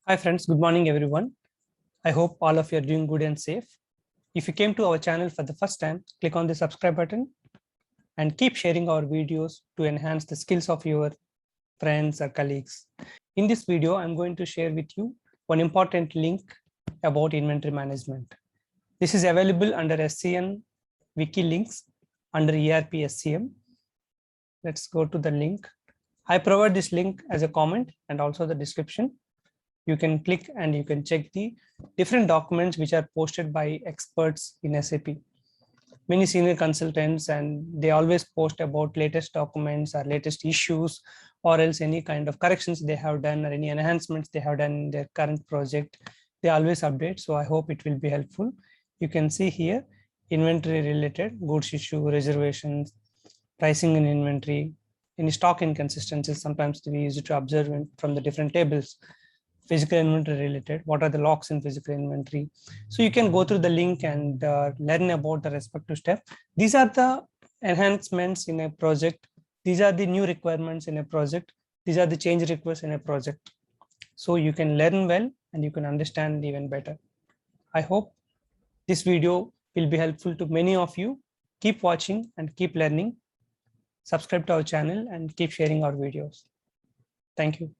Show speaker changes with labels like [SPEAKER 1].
[SPEAKER 1] Hi friends, good morning everyone. I hope all of you are doing good and safe. If you came to our channel for the first time, click on the subscribe button and keep sharing our videos to enhance the skills of your friends or colleagues. In this video, I'm going to share with you one important link about inventory management. This is available under SCN Wiki links under ERP SCM. Let's go to the link. I provide this link as a comment and also the description. You can click and you can check the different documents which are posted by experts in SAP. Many senior consultants, and they always post about latest documents or latest issues, or else any kind of corrections they have done or any enhancements they have done in their current project. They always update. So I hope it will be helpful. You can see here inventory related goods issue, reservations, pricing in inventory, any stock inconsistencies. Sometimes we use it to observe from the different tables. Physical inventory related, what are the locks in physical inventory. So you can go through the link and learn about the respective step. These are the enhancements in a project. These are the new requirements in a project. These are the change requests in a project. So you can learn well and you can understand even better. I hope this video will be helpful to many of you. Keep watching and keep learning. Subscribe to our channel and keep sharing our videos. Thank you.